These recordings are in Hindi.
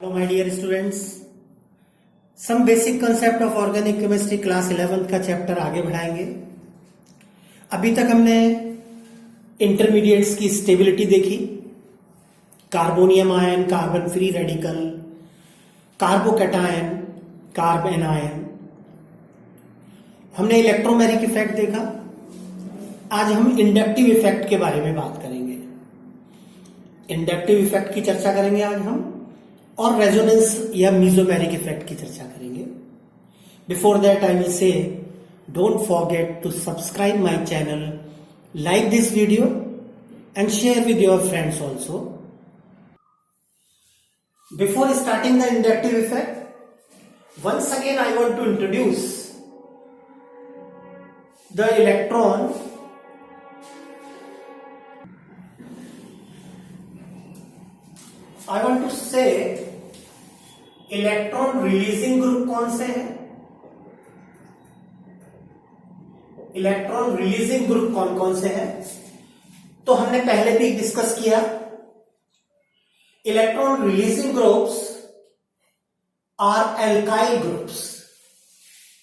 Hello my dear students, some basic concept of organic chemistry class 11th का चैप्टर आगे बढ़ाएंगे। अभी तक हमने इंटरमीडिएट्स की स्टेबिलिटी देखी, carbonium ion, carbon free radical, carbocation, carb anion. हमने इलेक्ट्रोमेरिक इफेक्ट देखा। आज हम इंडक्टिव इफेक्ट के बारे में बात करेंगे। इंडक्टिव इफेक्ट की चर्चा करेंगे आज हम, और रेजोनेंस या मीजोमेरिक इफेक्ट की चर्चा करेंगे। Before that I will say don't forget to subscribe my channel, like this video and share with your friends also. Before starting the inductive effect, once again I want to introduce the electron I want to say electron releasing group कौन से हैं, इलेक्ट्रॉन रिलीजिंग ग्रुप कौन कौन से हैं। तो हमने पहले भी डिस्कस किया, electron releasing groups are alkyl groups,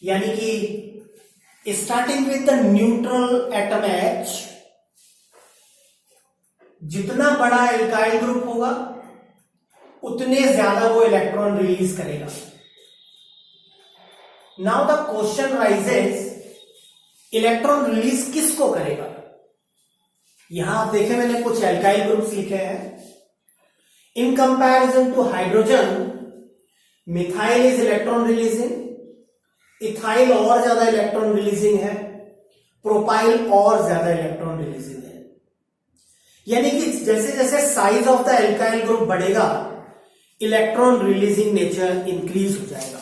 यानी कि starting with the neutral atom H, जितना बड़ा एल्काइल ग्रुप होगा उतने ज्यादा वो इलेक्ट्रॉन रिलीज करेगा। Now the question raises, electron release किसको करेगा। यहां आप देखें, मैंने कुछ एल्काइल ग्रुप्स लिखे हैं। In comparison to hydrogen, methyl is electron releasing, ethyl और ज्यादा इलेक्ट्रॉन रिलीजिंग है, प्रोपाइल और ज्यादा इलेक्ट्रॉन रिलीजिंग है। यानी कि जैसे जैसे size of the alkyl group बढ़ेगा, इलेक्ट्रॉन रिलीजिंग नेचर इंक्रीज हो जाएगा।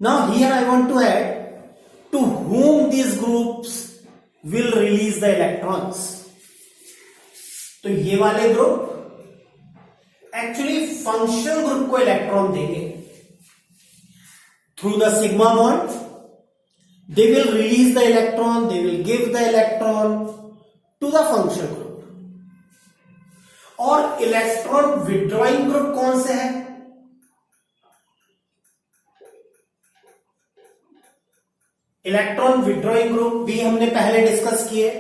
Now here I want to add to whom these groups will release the electrons। तो ये वाले ग्रुप एक्चुअली फंक्शनल ग्रुप को इलेक्ट्रॉन देंगे through the sigma bond. They will release the electron, they will give the electron to the functional group. और इलेक्ट्रॉन विड्रॉइंग ग्रुप कौन से है, इलेक्ट्रॉन विड्रॉइंग ग्रुप भी हमने पहले डिस्कस किए।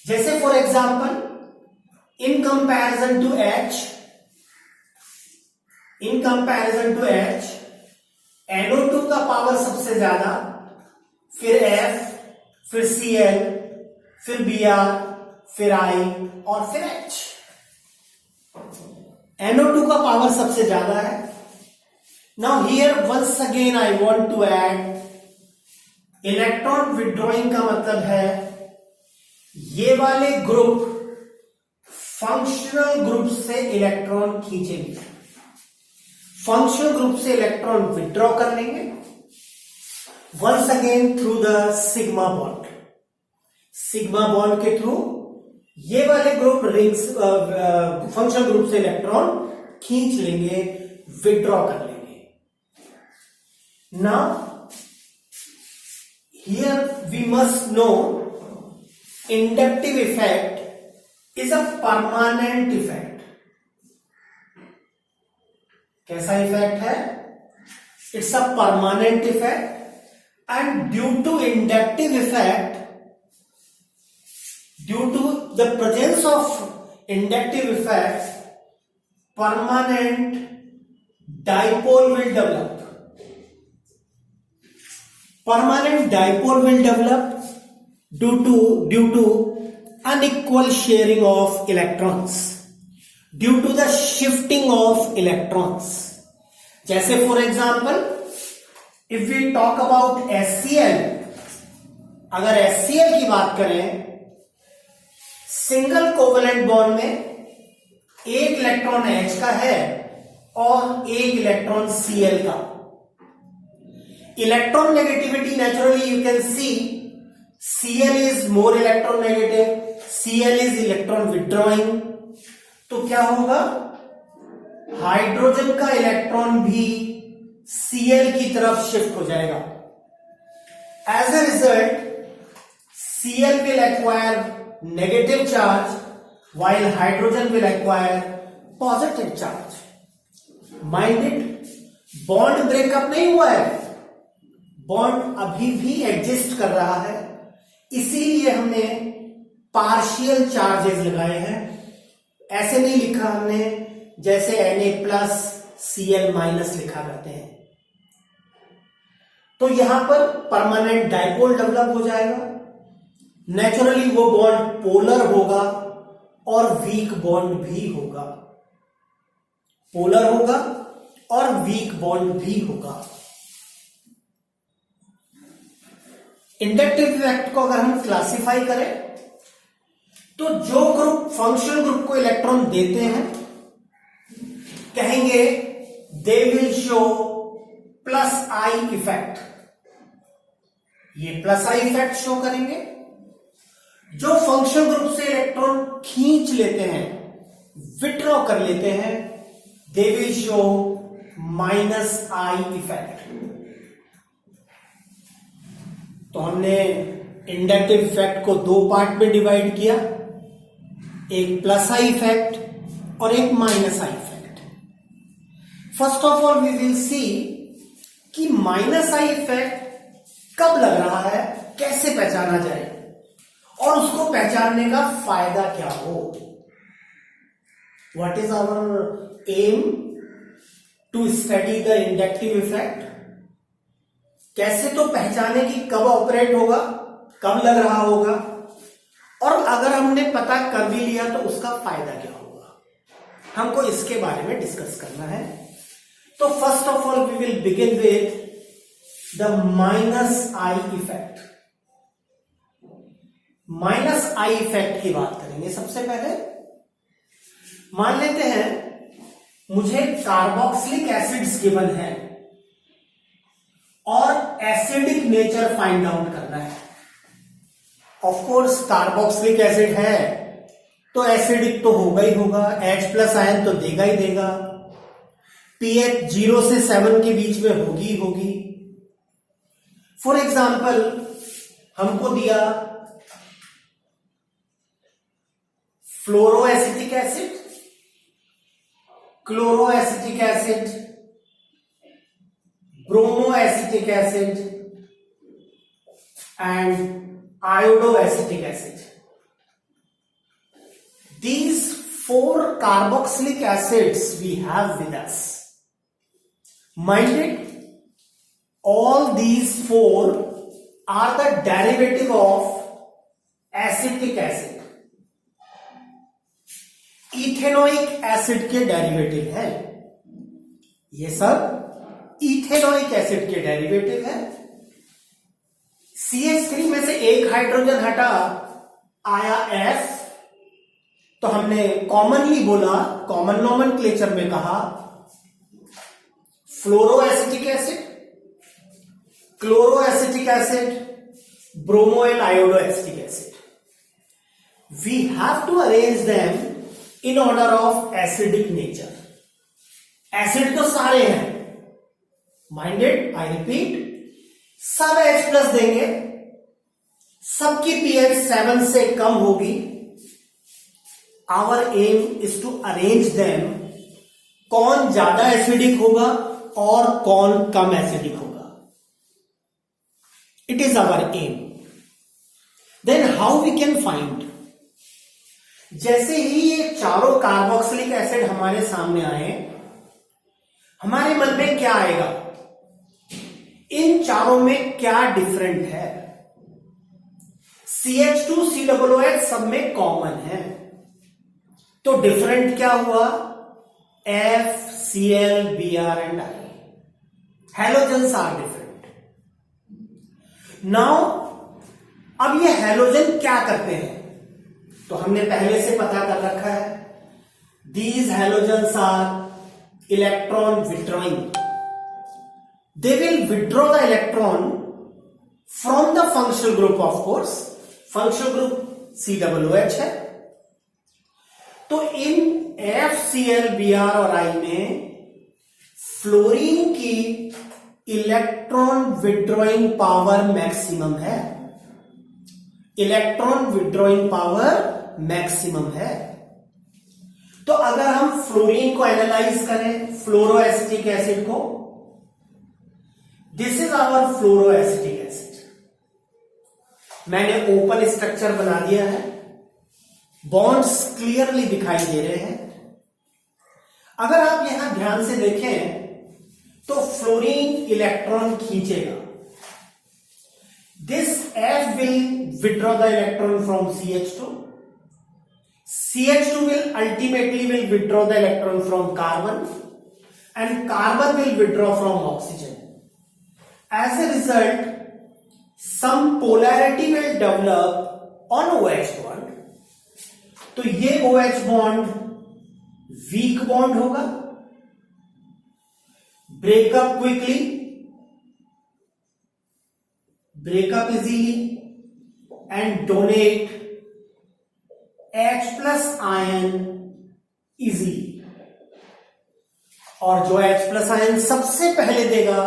जैसे for example, in comparison to H, NO2 का पावर सबसे ज्यादा, फिर F, फिर Cl, फिर Br, फिर I और फिर H। NO2 का पावर सबसे ज्यादा है। Now here once again I want to add electron withdrawing का मतलब है ये वाले ग्रुप फंक्शनल ग्रुप से इलेक्ट्रॉन खींचेंगे, फंक्शनल ग्रुप से इलेक्ट्रॉन विड्रॉ कर लेंगे once again through the sigma bond. Sigma bond के थ्रू ये वाले ग्रुप रिंग्स फंक्शनल ग्रुप से इलेक्ट्रॉन खींच लेंगे, विड्रॉ कर लेंगे। Now here we must know inductive effect is a permanent effect। कैसा इफेक्ट है, it's a permanent effect, and due to inductive effect, due to the presence of inductive effect, permanent dipole will develop। Permanent dipole will develop due to unequal sharing of electrons, due to the shifting of electrons। जैसे for example, if we talk about HCl, अगर HCl की बात करें, सिंगल कोवेलेंट बॉन्ड में एक इलेक्ट्रॉन H का है और एक इलेक्ट्रॉन Cl का। Electron negativity naturally you can C Cl is more electron negative, Cl is electron withdrawing. तो क्या होगा, हाइड्रोजन का इलेक्ट्रॉन भी Cl की तरफ शिफ्ट हो जाएगा। As a result Cl will acquire negative charge while hydrogen will acquire positive charge. Mind it, bond breakup नहीं हुआ है, बॉन्ड अभी भी एग्जिस्ट कर रहा है, इसीलिए हमने पार्शियल चार्जेस लगाए हैं। ऐसे नहीं लिखा हमने जैसे Na+Cl- लिखा करते हैं। तो यहां पर परमानेंट डाइपोल डेवलप हो जाएगा। नेचुरली वो बॉन्ड पोलर होगा और वीक बॉन्ड भी होगा, पोलर होगा और वीक बॉन्ड भी होगा। इंडक्टिव इफेक्ट को अगर हम क्लासिफाई करें तो जो ग्रुप फंक्शनल ग्रुप को इलेक्ट्रॉन देते हैं कहेंगे they will show plus I effect, ये प्लस आई इफेक्ट शो करेंगे। जो फंक्शनल ग्रुप से इलेक्ट्रॉन खींच लेते हैं, विथड्रॉ कर लेते हैं, they will show minus I effect. तो हमने इंडक्टिव इफेक्ट को दो पार्ट में डिवाइड किया, एक प्लस आई इफेक्ट और एक minus I effect. First of all we will see कि माइनस आई इफेक्ट कब लग रहा है, कैसे पहचाना जाए और उसको पहचानने का फायदा क्या हो। What is our aim to study the inductive effect. कैसे तो पहचाने कि कब ऑपरेट होगा, कब लग रहा होगा, और अगर हमने पता कर भी लिया तो उसका फायदा क्या होगा, हमको इसके बारे में डिस्कस करना है। तो first of all we will begin with the minus I effect. Minus I effect की बात करेंगे। सबसे पहले मान लेते हैं मुझे कार्बोक्सिलिक एसिड्स गिवन है और एसिडिक नेचर फाइंड आउट करना है। ऑफ कोर्स कार्बोक्सिलिक एसिड है तो एसिडिक तो होगा ही होगा, H+ आयन तो देगा ही देगा, pH 0 से 7 के बीच में होगी ही होगी। फॉर एग्जाम्पल हमको दिया fluoroacetic acid, chloroacetic acid, bromoacetic acid and iodoacetic acid. These 4 carboxylic acids we have with us. Mind it, all these 4 are the derivative of acetic acid. Ethanoic acid के डेरिवेटिव है, ये सब इथेनोइक एसिड के डेरिवेटिव है। CH3 में से एक हाइड्रोजन हटा, आया F, तो हमने कॉमनली बोला, कॉमन नोमेनक्लेचर में कहा fluoroacetic acid, chloroacetic acid, bromo and iodoacetic acid. We have to arrange them in order of acidic nature. Acid तो सारे हैं, माइंडेड, आई रिपीट, सब H+ देंगे, सबकी pH 7 से कम होगी. Our aim is to arrange them, कौन ज्यादा एसिडिक होगा और कौन कम एसिडिक होगा. It is our aim. Then how we can find? जैसे ही ये चारों कार्बोक्सिलिक एसिड हमारे सामने आए, हमारे मन में क्या आएगा, इन चारों में क्या डिफरेंट है. CH2COOH सब में कॉमन है, तो डिफरेंट क्या हुआ, F, Cl, Br and I. Halogens are different. Now अब ये हैलोजन क्या करते हैं, तो हमने पहले से पता कर रखा है. These halogens are electron withdrawing. They will withdraw the electron from the functional group. Of course functional group COOH है, तो इन F, Cl, Br और I में फ्लोरीन की इलेक्ट्रॉन विथड्रॉइंग पावर मैक्सिमम है. इलेक्ट्रॉन विथड्रॉइंग पावर मैक्सिमम है. तो अगर हम फ्लोरीन को एनालाइज करें, फ्लोरोएसिटिक एसिड को, this is our fluoroacetic acid. मैंने ओपन स्ट्रक्चर बना दिया है, बॉन्ड्स क्लियरली दिखाई दे रहे हैं। अगर आप यहां ध्यान से देखें तो फ्लोरीन इलेक्ट्रॉन खींचेगा। This F will withdraw the electron from CH2. CH2 will ultimately withdraw the electron from carbon, and carbon will withdraw from oxygen. As a result, some polarity will develop on OH bond. तो ये OH bond weak bond होगा, break up quickly, break up easily, and donate H plus ion easily. और जो H plus ion सबसे पहले देगा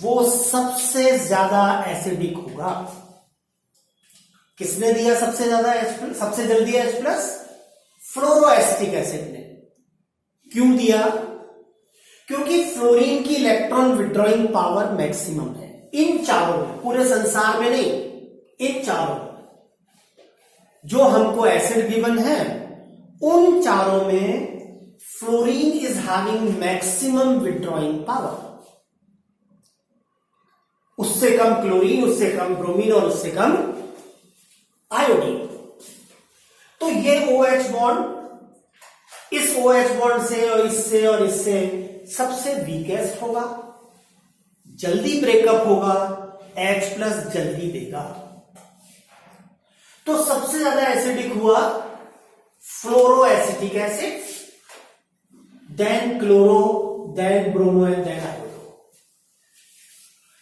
वो सबसे ज्यादा एसिडिक होगा। किसने दिया सबसे ज्यादा H+, सबसे जल्दी H+? फ्लोरोएसिटिक एसिड ने। क्यों दिया? क्योंकि फ्लोरीन की इलेक्ट्रॉन विड्रॉइंग पावर मैक्सिमम है इन चारों में, पूरे संसार में नहीं, इन चारों में। जो हमको एसिड गिवन है उन चारों में fluorine is having maximum withdrawing power. उससे कम क्लोरीन, उससे कम ब्रोमीन और उससे कम आयोडीन। तो ये OH बॉन्ड इस OH बॉन्ड से और इससे सबसे वीकेस्ट होगा, जल्दी ब्रेकअप होगा, H+ जल्दी देगा। तो सबसे ज्यादा एसिडिक हुआ fluoroacetic acid, then chloro, then bromo and then iodo.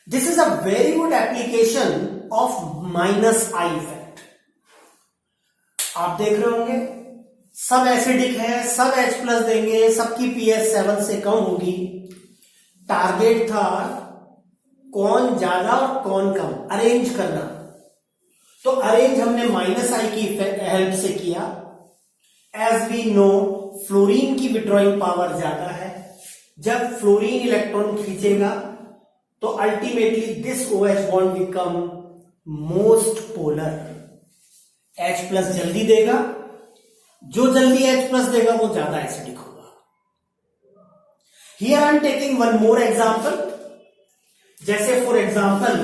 This is a very good application of -I effect. आप देख रहे होंगे सब एसिडिक है, सब H+ देंगे, सबकी pH 7 से कम होगी। टारगेट था कौन ज्यादा और कौन कम अरेंज करना। तो अरेंज हमने -I की हेल्प से किया। एज वी नो फ्लोरीन की विड्रॉइंग पावर ज्यादा है। जब फ्लोरीन इलेक्ट्रॉन खींचेगा तो ultimately this OH bond become most polar. H+ जल्दी देगा, जो जल्दी H+ देगा वो ज्यादा एसिडिक होगा। Here I am taking one more example. जैसे for example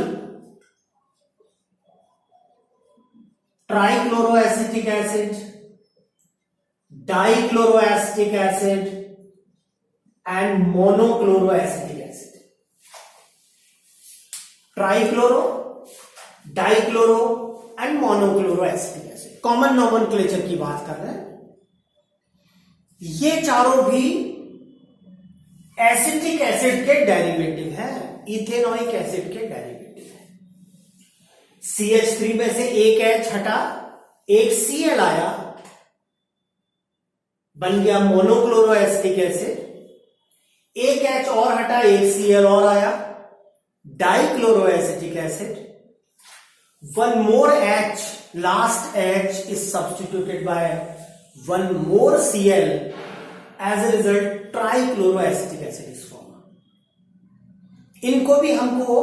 trichloroacetic acid, dichloroacetic acid and monochloroacetic acid. Trichloro, dichloro and monochloroacetic acid, common nomenclature की बात कर रहे हैं। ये चारों भी एसिटिक एसिड के डेरिवेटिव हैं, इथेनोइक एसिड के डेरिवेटिव हैं। CH3 में से एक H हटा, एक Cl आया, बन गया मोनोक्लोरोएसिटिक एसिड। एक H और हटा, एक Cl और आया, dichloroacetic acid. One more H, last H is substituted by one more Cl. As a result, trichloroacetic acid is formed. इनको भी हमको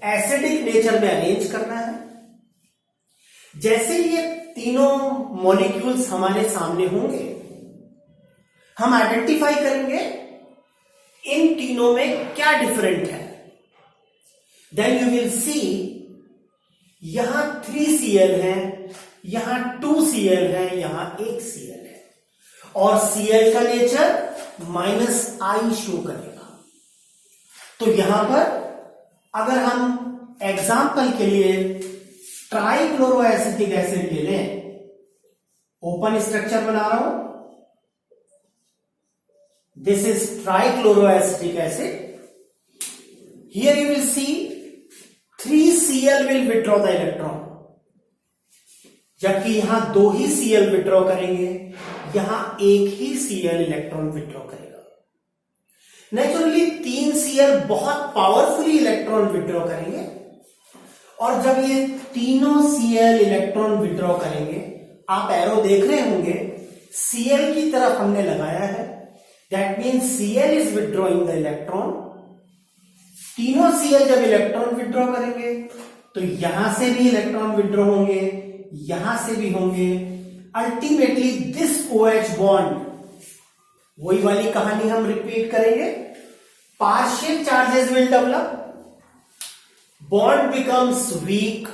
एसिडिक नेचर में अरेंज करना है। जैसे ये तीनों मॉलिक्यूल्स हमारे सामने होंगे, हम आइडेंटिफाई करेंगे इन तीनों में क्या डिफरेंट है। देन यू विल सी यहां 3 Cl है, यहां 2 Cl है, यहां 1 Cl है, और Cl का नेचर -I शो करेगा। तो यहां पर अगर हम एग्जाम्पल के लिए ट्राइक्लोरोएसिटिक एसिड ले लें, ओपन स्ट्रक्चर बना रहा हूं, this is trichloroacetic acid. Here you will C 3 Cl will withdraw the electron, जबकि यहां 2 ही Cl विड्रॉ करेंगे, यहां 1 ही Cl इलेक्ट्रॉन विड्रॉ करेगा। नेचुरली 3 Cl बहुत पावरफुली इलेक्ट्रॉन विड्रॉ करेंगे, और जब ये तीनों Cl इलेक्ट्रॉन विड्रॉ करेंगे, आप एरो देख रहे होंगे, Cl की तरफ हमने लगाया है, that means Cl is withdrawing the electron. तीनों Cl जब इलेक्ट्रॉन विड्रॉ करेंगे तो यहां से भी इलेक्ट्रॉन विड्रॉ होंगे, यहां से भी होंगे। अल्टीमेटली दिस OH बॉन्ड, वही वाली कहानी हम रिपीट करेंगे, partial charges will develop, bond becomes weak,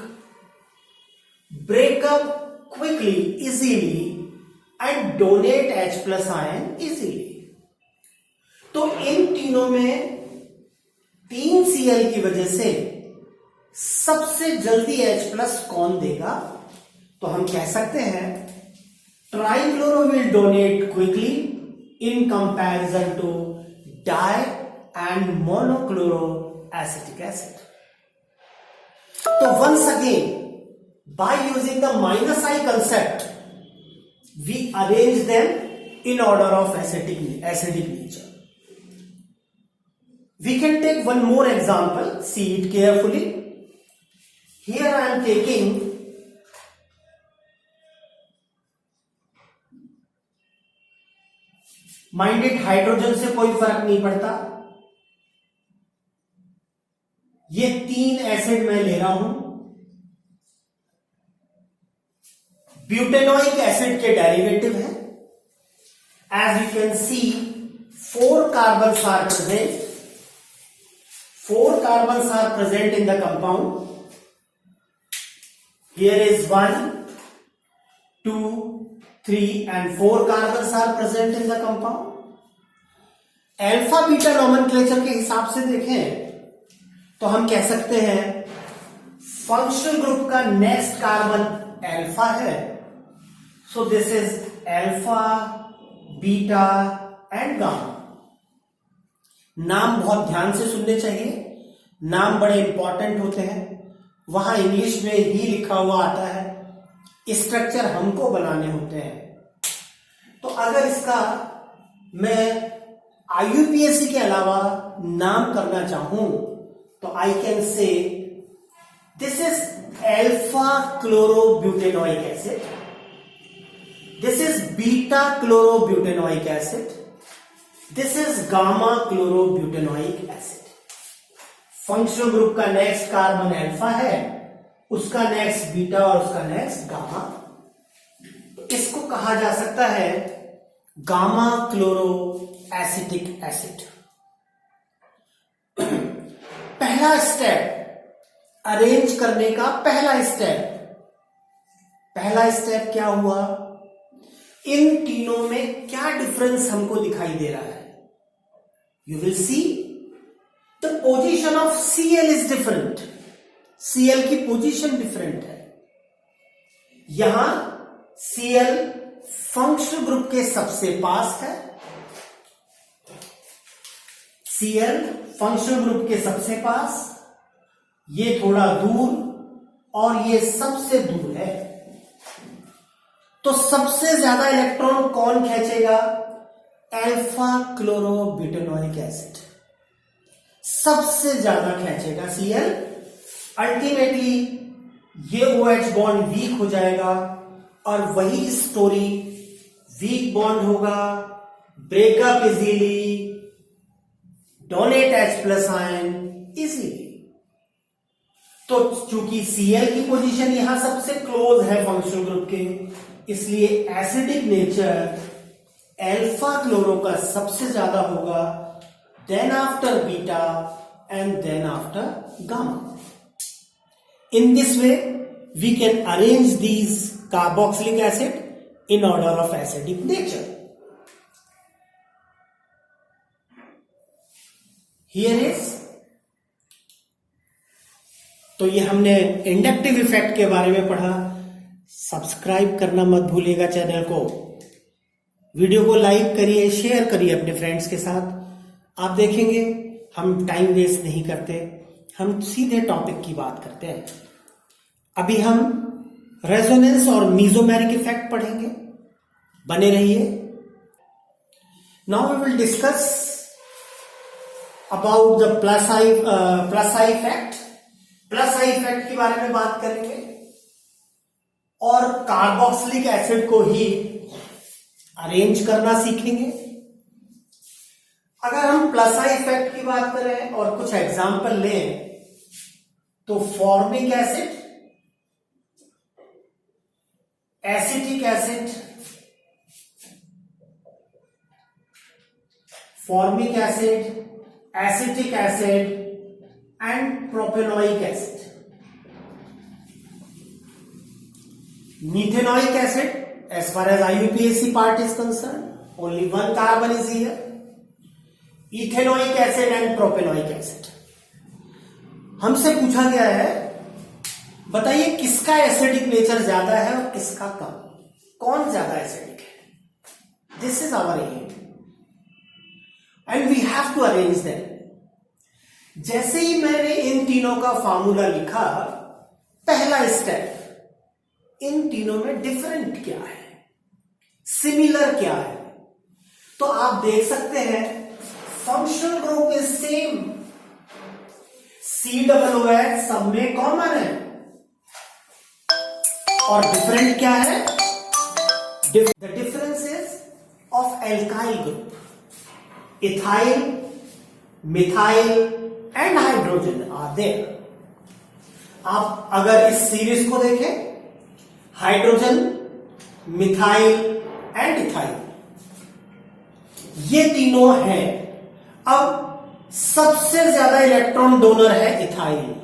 break up quickly, easily and donate H plus ion easily। तो इन तीनों में 3 Cl की वजह से सबसे जल्दी H प्लस कौन देगा? तो हम कह सकते हैं trichloro will donate quickly in comparison to di and monochloro acetic acid. तो once again, by using the minus I concept, we arrange them in order of acidic nature. We can take one more example, see it carefully. Here I am taking mind it, hydrogen से कोई फर्क नहीं पड़ता, ये 3 एसिड मैं ले रहा हूं, ब्यूटेनोइक एसिड के डेरिवेटिव है। As you can see 4 carbons are present, 4 carbons are present in the compound. Here is 1 2 3 and 4 carbons are present in the compound. Alpha beta nomenclature के हिसाब से देखें तो हम कह सकते हैं फंक्शनल ग्रुप का नेक्स्ट कार्बन अल्फा है, so this is alpha, beta and gamma. नाम बहुत ध्यान से सुनने चाहिए, नाम बड़े इंपॉर्टेंट होते हैं। वहां इंग्लिश में ही लिखा हुआ आता है, स्ट्रक्चर हमको बनाने होते हैं। तो अगर इसका मैं IUPAC के अलावा नाम करना चाहूं तो I can say this is alpha chlorobutanoic acid, this is beta chlorobutanoic acid, this is gamma chlorobutanoic acid। Functional group का नेक्स्ट कार्बन अल्फा है, उसका नेक्स्ट बीटा और उसका नेक्स्ट गामा। तो इसको कहा जा सकता है गामा क्लोरो एसिटिक एसिड। पहला स्टेप अरेंज करने का, पहला स्टेप क्या हुआ? इन तीनों में क्या डिफरेंस हमको दिखाई दे रहा है? You will see the position of Cl is different, Cl की पोजीशन डिफरेंट है। यहां Cl फंक्शनल ग्रुप के सबसे पास है, Cl फंक्शनल ग्रुप के सबसे पास, ये थोड़ा दूर और ये सबसे दूर है। तो सबसे ज्यादा इलेक्ट्रॉन कौन खींचेगा? अल्फा क्लोरोब्यूटेनोइक एसिड सबसे ज्यादा खींचेगा Cl। अल्टीमेटली ये OH बॉन्ड वीक हो जाएगा और वही स्टोरी, वीक बॉन्ड होगा, breakup easily, donate H plus ion easily. तो चूंकि Cl की पोजीशन यहां सबसे क्लोज है फंक्शनल ग्रुप के, इसलिए एसिडिक नेचर अल्फा क्लोरो का सबसे ज्यादा होगा, then after beta and then after gamma. In this way, we can arrange these carboxylic acid in order of acidic nature. Here is, तो ये हमने इंडक्टिव इफेक्ट के बारे में पढ़ा। सब्सक्राइब करना मत भूलिएगा चैनल को, वीडियो को लाइक करिए, शेयर करिए अपने फ्रेंड्स के साथ। आप देखेंगे हम टाइम वेस्ट नहीं करते, हम सीधे टॉपिक की बात करते हैं। अभी हम रेजोनेंस और मीजोमेरिक इफेक्ट पढ़ेंगे, बने रहिए। Now we will discuss about the plus I effect. Plus I effect के बारे में बात करेंगे और कार्बोक्सिलिक एसिड को ही अरेंज करना सीखेंगे। अगर हम प्लस आई इफेक्ट की बात करें और कुछ एग्जाम्पल लें तो formic acid, acetic acid, formic acid, acetic acid and propanoic acid. Methanoic acid, as far as IUPAC part is concerned, only one carbon is here. Ethanoic acid and propanoic acid. हमसे पूछा गया है, बताइए किसका एसिडिक नेचर ज्यादा है और किसका कम, कौन ज्यादा एसिडिक है। This is our aim and we have to arrange them. जैसे ही मैंने इन तीनों का फार्मूला लिखा, पहला स्टेप, इन तीनों में डिफरेंट क्या है, सिमिलर क्या है। तो आप देख सकते हैं functional group is same, COOH सब में कॉमन है, और डिफरेंट क्या है, the difference is of alkyl group, ethyl, methyl and hydrogen are there. आप अगर इस सीरीज को देखें, हाइड्रोजन, मिथाइल एंड इथाइल, ये तीनों हैं। अब सबसे ज्यादा इलेक्ट्रॉन डोनर है इथाइल,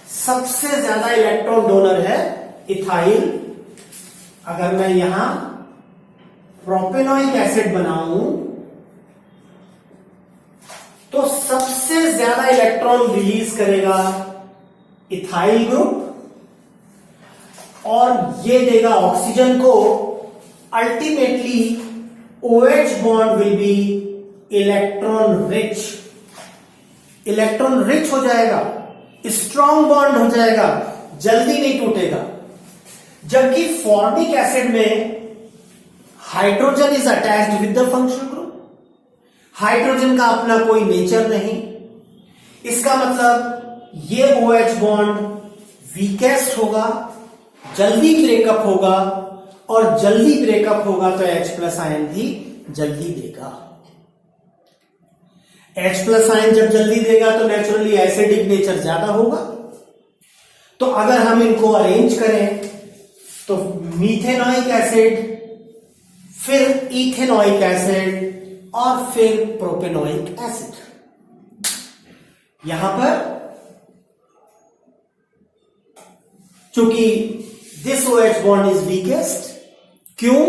सबसे ज्यादा इलेक्ट्रॉन डोनर है इथाइल। अगर मैं यहां प्रोपेनोइक एसिड बनाऊं तो सबसे ज्यादा इलेक्ट्रॉन रिलीज करेगा इथाइल ग्रुप, और ये देगा ऑक्सीजन को। Ultimately OH bond will be electron rich, electron rich हो जाएगा, स्ट्रॉन्ग बॉन्ड हो जाएगा, जल्दी नहीं टूटेगा। जबकि फॉर्मिक एसिड में hydrogen is attached with the functional group, hydrogen का अपना कोई नेचर नहीं। इसका मतलब ये OH बॉन्ड वीकेस्ट होगा, जल्दी ब्रेकअप होगा, और जल्दी ब्रेकअप होगा तो H+ आयन भी जल्दी देगा। H+ आयन जब जल्दी देगा तो नेचुरली एसिडिक नेचर ज्यादा होगा। तो अगर हम इनको अरेंज करें तो मीथेनोइक एसिड, फिर इथेनोइक एसिड और फिर प्रोपेनोइक एसिड। यहां पर चूंकि this OH bond is weakest, क्यों?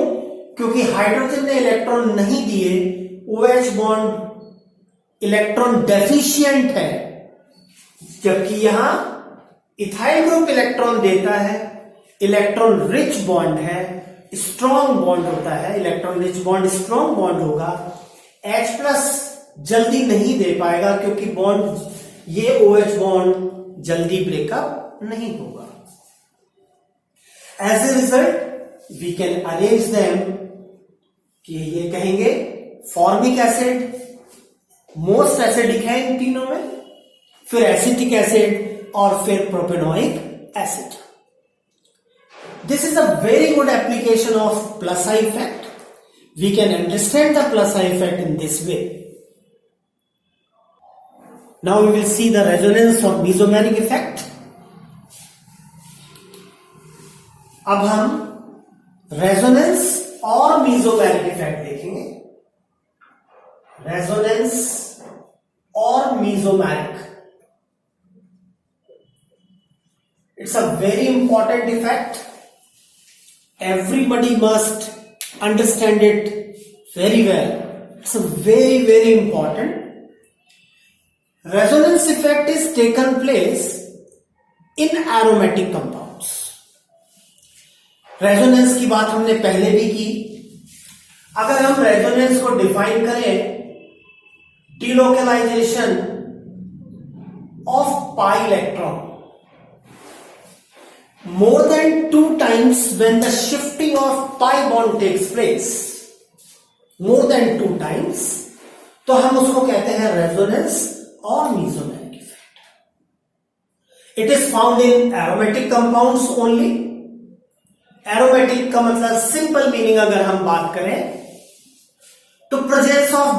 क्योंकि हाइड्रोजन ने इलेक्ट्रॉन नहीं दिए, OH बॉन्ड इलेक्ट्रॉन डेफिशिएंट है, जबकि यहां इथाइल ग्रुप इलेक्ट्रॉन देता है, इलेक्ट्रॉन रिच बॉन्ड है, स्ट्रॉन्ग बॉन्ड होता है, electron rich bond strong bond होगा। H+ जल्दी नहीं दे पाएगा क्योंकि बॉन्ड, ये OH बॉन्ड जल्दी ब्रेकअप नहीं होगा। As a result, we can arrange them कि ये कहेंगे फॉर्मिक एसिड मोस्ट एसिडिक है इन तीनों में, फिर एसिटिक एसिड और फिर propanoic acid. This is a very good application of plus I effect. We can understand the plus I effect in this way. Now we will see the resonance of mesomeric effect. अब हम रेजोनेंस और मेसोमेरिक इफेक्ट देखेंगे। रेजोनेंस और mesomeric, it's a very important effect. Everybody must understand it very well. It's a very very important. Resonance effect is taken place in aromatic compounds. Resonance की बात हमने पहले भी की। अगर हम रेजोनेंस को डिफाइन करें, delocalisation of pi electron more than 2 times when the shifting of pi bond takes place, more than 2 times, तो हम उसको कहते हैं रेजोनेंस और mesomeric effect. It is found in aromatic compounds only aromatic का मतलब सिंपल मीनिंग अगर हम बात करें तो presence of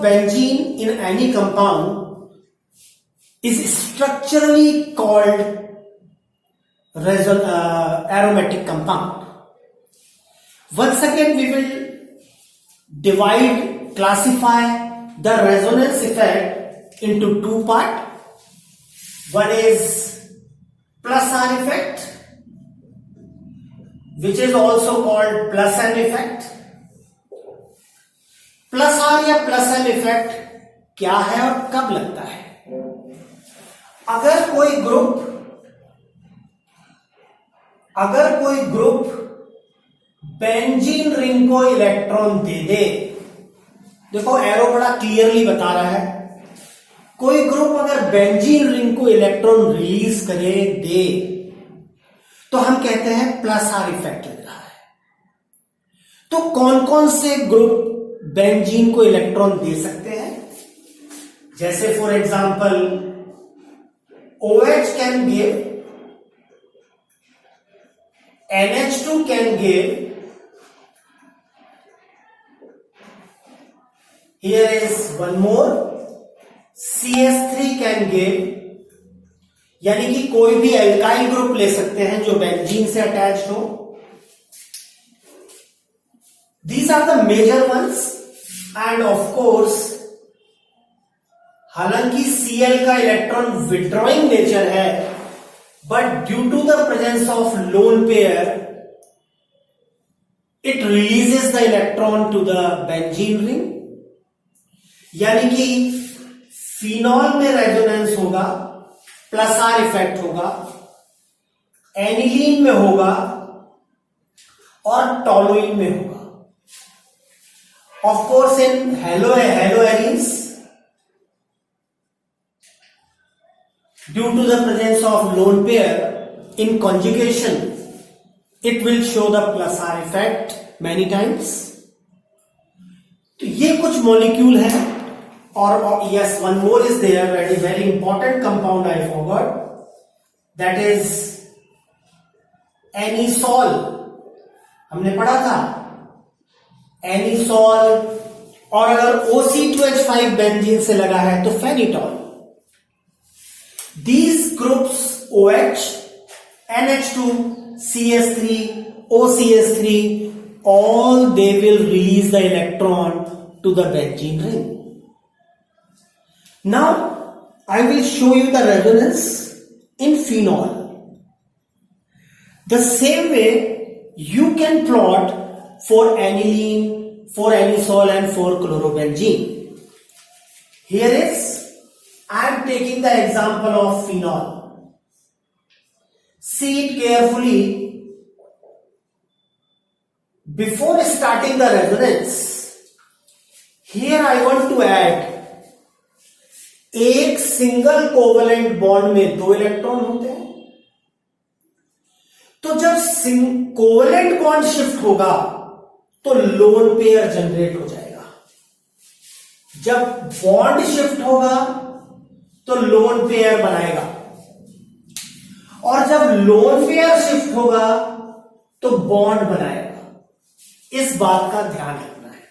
benzene in any compound is structurally called aromatic compound. Once again we will classify the resonance effect into two parts. One is plus R effect, which is also called plus M effect. plus R या plus M effect क्या है और कब लगता है? अगर कोई ग्रुप बेंजीन रिंग को इलेक्ट्रॉन दे दे, देखो एरो बड़ा क्लियरली बता रहा है, कोई ग्रुप अगर बेंजीन रिंग को इलेक्ट्रॉन रिलीज करे दे तो हम कहते हैं प्लस आर इफेक्ट लग रहा है। तो कौन कौन से ग्रुप बेंजीन को इलेक्ट्रॉन दे सकते हैं? जैसे for example OH can give, NH2 can give, here is one more, CH3 can give, यानी कि कोई भी एल्काइल ग्रुप ले सकते हैं जो बेंजीन से अटैच्ड हो। These are the major ones and of course हालांकि Cl का इलेक्ट्रॉन विड्रॉइंग नेचर है, but due to the presence of lone pair it releases the electron to the benzene ring, यानी कि फिनॉल में रेजोनेंस होगा, प्लस आर इफेक्ट होगा, एनिलीन में होगा और टोलुइन में होगा। Of course in haloarenes due to the presence of lone pair in conjugation it will show the plus R effect many times. तो ये कुछ मॉलिक्यूल है। और yes, one more is there, that is very important compound I forgot, that is anisole, हमने पढ़ा था anisole, और अगर OC2H5 बेंजीन से लगा है तो फेनिटॉल। These groups OH, NH2, CH3, OCH3, all they will release the electron to the benzene ring. Now I will show you the resonance in phenol. The same way you can plot for aniline, for anisole and for chlorobenzene. Here is I am taking the example of phenol. See it carefully. Before starting the resonance, here I want to add एक सिंगल कोवेलेंट बॉन्ड में 2 इलेक्ट्रॉन होते हैं। तो जब कोवेलेंट बॉन्ड शिफ्ट होगा तो लोन पेयर जनरेट हो जाएगा। जब बॉन्ड शिफ्ट होगा तो लोन पेयर बनाएगा, और जब लोन पेयर शिफ्ट होगा तो बॉन्ड बनाएगा। इस बात का ध्यान रखना है।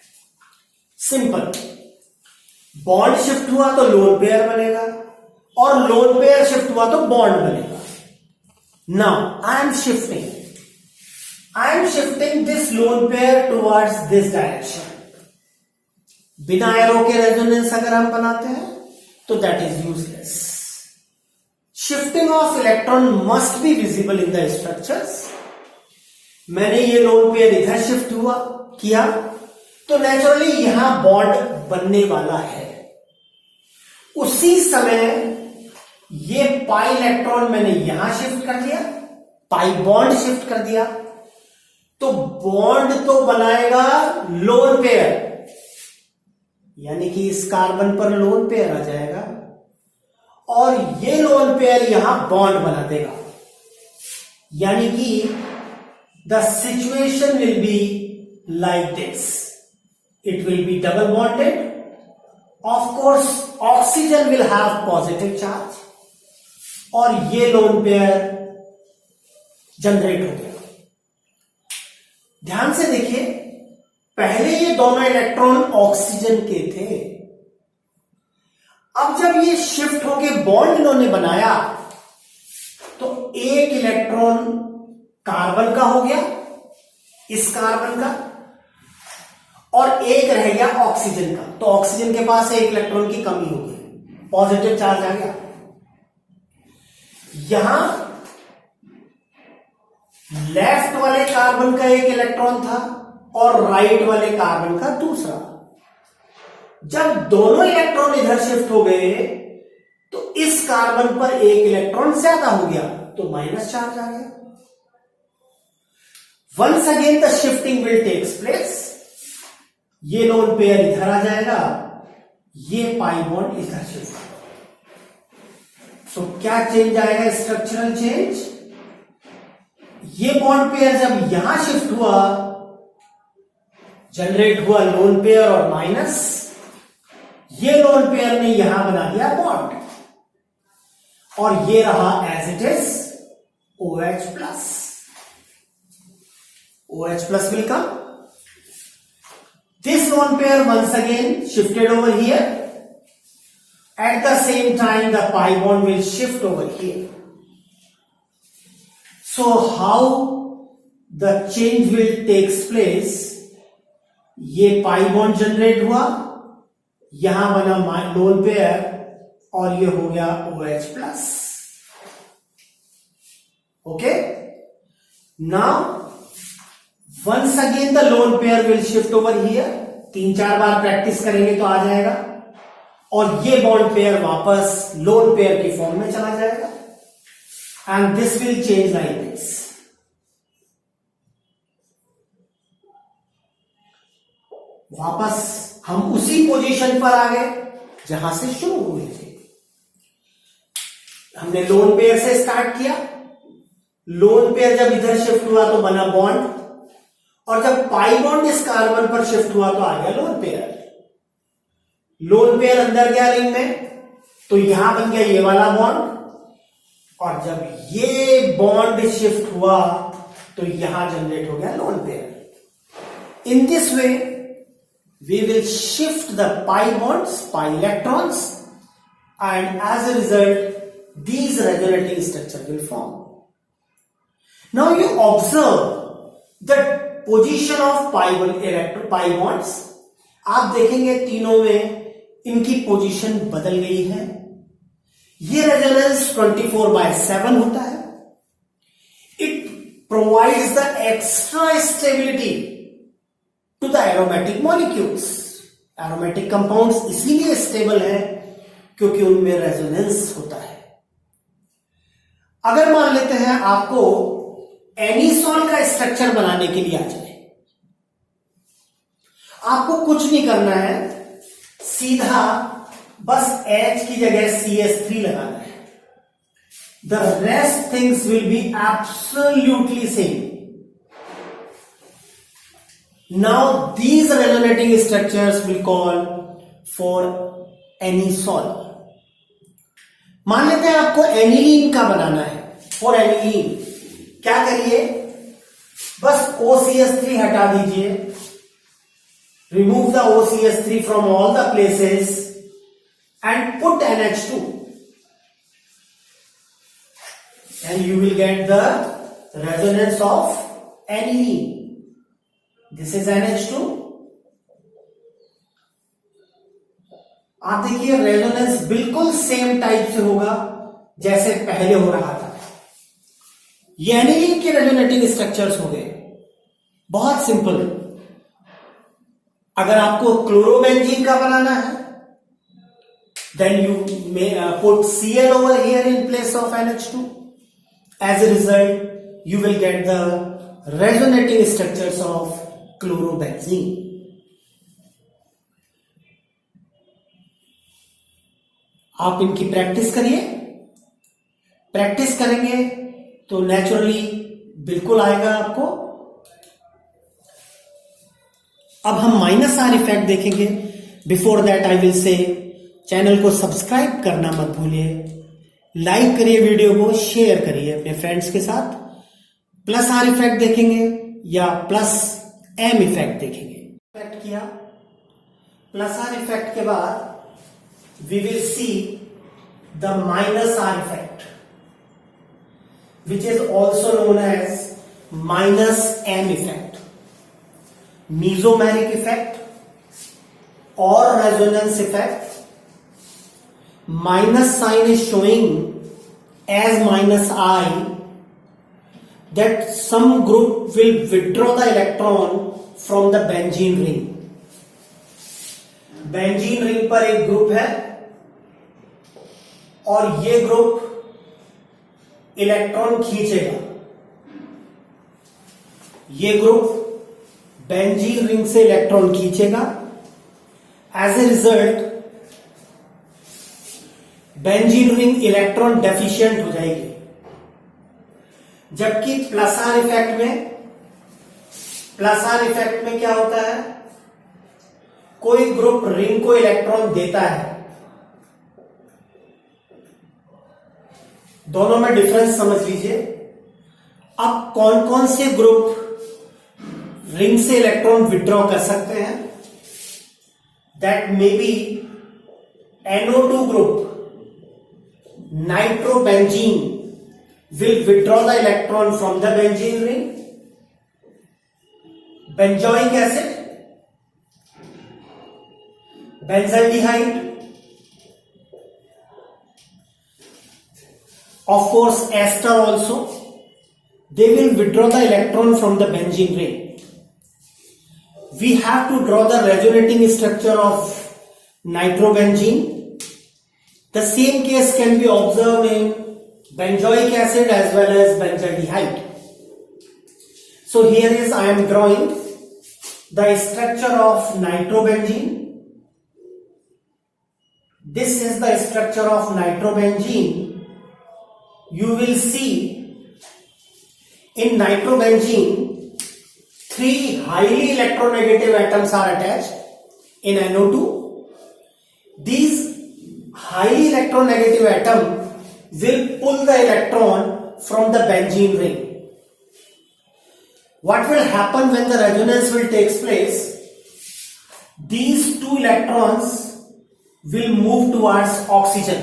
सिंपल, बॉन्ड शिफ्ट हुआ तो लोन पेयर बनेगा और लोन पेयर शिफ्ट हुआ तो बॉन्ड बनेगा। Now I am shifting this lone pair towards this direction. बिना एरो के रेजोनेंस अगर हम बनाते हैं तो that is useless. Shifting of electron must be visible in the structures. मैंने ये लोन पेयर इधर शिफ्ट किया तो नेचुरली यहां बॉन्ड बनने वाला है। उसी समय ये पाई इलेक्ट्रॉन मैंने यहां शिफ्ट कर दिया, पाई बॉन्ड शिफ्ट कर दिया, तो बॉन्ड तो बनाएगा लोन पेयर, यानी कि इस कार्बन पर लोन पेयर आ जाएगा और ये लोन पेयर यहां बॉन्ड बना देगा, यानी कि the situation will be like this. It will be double bonded. Of course oxygen will have positive charge और ये लोन पेयर जनरेट हो गया। ध्यान से देखिए, पहले ये दोनों इलेक्ट्रॉन ऑक्सीजन के थे, अब जब ये शिफ्ट होके बॉन्ड इन्होंने बनाया तो एक इलेक्ट्रॉन कार्बन का हो गया, इस कार्बन का, और एक रह गया ऑक्सीजन का। तो ऑक्सीजन के पास एक इलेक्ट्रॉन की कमी हो गई, पॉजिटिव चार्ज आ गया। यहां लेफ्ट वाले कार्बन का एक इलेक्ट्रॉन था और राइट वाले कार्बन का दूसरा। जब दोनों इलेक्ट्रॉन इधर शिफ्ट हो गए तो इस कार्बन पर एक इलेक्ट्रॉन ज्यादा हो गया, तो माइनस चार्ज आ गया। Once again the shifting will takes place. ये लोन पेयर इधर आ जाएगा, ये पाई बॉन्ड इधर शिफ्ट होगा। सो क्या चेंज आएगा? Structural change. ये बॉन्ड पेयर जब यहां शिफ्ट हुआ, जनरेट हुआ लोन पेयर और माइनस। ये लोन पेयर ने यहां बना दिया बॉन्ड, और ये रहा as it is OH plus. OH plus will come. This lone pair once again shifted over here. At the same time, the pi bond will shift over here. So how the change will takes place? ये pi bond generate हुआ, यहां बना lone pair और ये हो गया OH plus. Okay? Now once again the lone pair will shift over here. 3-4 bar practice करेंगे तो आ जाएगा, और ये बॉन्ड पेयर वापस लोन पेयर की फॉर्म में चला जाएगा, and this will change like this. वापस हम उसी पोजीशन पर आ गए जहां से शुरू हुए थे। हमने लोन पेयर से स्टार्ट किया, लोन पेयर जब इधर शिफ्ट हुआ तो बना बॉन्ड, और जब पाई बॉन्ड इस कार्बन पर शिफ्ट हुआ तो आ गया लोन पेयर। लोन पेयर अंदर गया रिंग में, तो यहां बन गया ये वाला बॉन्ड, और जब ये बॉन्ड शिफ्ट हुआ तो यहां जनरेट हो गया lone pair. In this way we will shift the pi bonds, pi electrons, and as a result these resonating structure will form. Now you observe the position of pi bonds. आप देखेंगे तीनों में इनकी पोजीशन बदल गई है। ये रेजोनेंस 24/7 होता है। It provides the extra stability to the aromatic molecules. Aromatic compounds इसीलिए स्टेबल है क्योंकि उनमें रेजोनेंस होता है। अगर मान लेते हैं आपको एनीसॉल का स्ट्रक्चर बनाने के लिए आ जाए, आपको कुछ नहीं करना है, सीधा बस H की जगह CH3 लगाना है। The rest things will be absolutely same. Now these resonating structures will call for anisole. मान लेते हैं आपको एनिलीन का बनाना है। फॉर एनिलीन क्या करिए, बस OCH3 हटा दीजिए, remove the OCH3 from all the places and put NH2, and you will get the resonance of aniline. This is NH2। आप देखिए रेजोनेंस बिल्कुल सेम टाइप से होगा जैसे पहले हो रहा था। ये एनिलीन के रेजोनेटिंग स्ट्रक्चर्स हो गए, बहुत सिंपल। अगर आपको क्लोरोबेंजीन का बनाना है, then you may put Cl over here in place of NH2. As a result, you will get the resonating structures of chlorobenzene. आप इनकी प्रैक्टिस करिए, प्रैक्टिस करेंगे तो नेचुरली बिल्कुल आएगा आपको। अब हम -R इफेक्ट देखेंगे। बिफोर दैट आई विल से चैनल को सब्सक्राइब करना मत भूलिए, लाइक करिए, वीडियो को शेयर करिए अपने फ्रेंड्स के साथ, प्लस आर इफेक्ट देखेंगे या प्लस एम इफेक्ट देखेंगे। इफेक्ट किया, प्लस आर इफेक्ट के बाद we will see the minus R effect which is also known as minus M effect, mesomeric effect और resonance effect. Minus sign is showing as minus I that some group will withdraw the electron from the benzene ring. Benzene ring पर एक ग्रुप है और ये ग्रुप इलेक्ट्रॉन खींचेगा। ये ग्रुप बेंजीन रिंग से इलेक्ट्रॉन खींचेगा। As a result benzene ring electron deficient हो जाएगी, जबकि प्लस आर इफेक्ट में क्या होता है, कोई ग्रुप रिंग को इलेक्ट्रॉन देता है। दोनों में डिफरेंस समझ लीजिए। अब कौन कौन से ग्रुप रिंग से इलेक्ट्रॉन विड्रॉ कर सकते हैं? That may be NO2 group, nitrobenzene will withdraw the electron from the benzene ring. Benzoic acid, benzaldehyde, of course ester also, they will withdraw the electron from the benzene ring. We have to draw the resonating structure of nitrobenzene. The same case can be observed in benzoic acid as well as benzaldehyde. So here is I am drawing the structure of nitrobenzene. This is the structure of nitrobenzene. You will see in nitrobenzene 3 highly electronegative atoms are attached in NO2. These highly electronegative atom will pull the electron from the benzene ring. What will happen when the resonance will take place? These 2 electrons will move towards oxygen.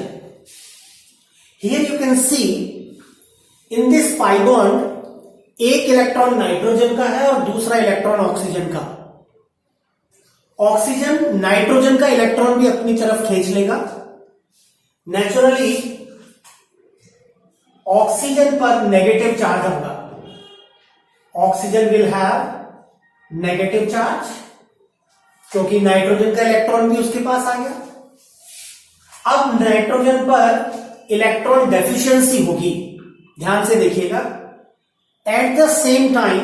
Here you can see in this pi bond एक इलेक्ट्रॉन नाइट्रोजन का है और दूसरा इलेक्ट्रॉन ऑक्सीजन का। ऑक्सीजन नाइट्रोजन का इलेक्ट्रॉन भी अपनी तरफ खींच लेगा। नेचुरली ऑक्सीजन पर नेगेटिव चार्ज होगा। Oxygen will have negative charge क्योंकि नाइट्रोजन का इलेक्ट्रॉन भी उसके पास आ गया। अब नाइट्रोजन पर इलेक्ट्रॉन डेफिशिएंसी होगी, ध्यान से देखिएगा। At the same time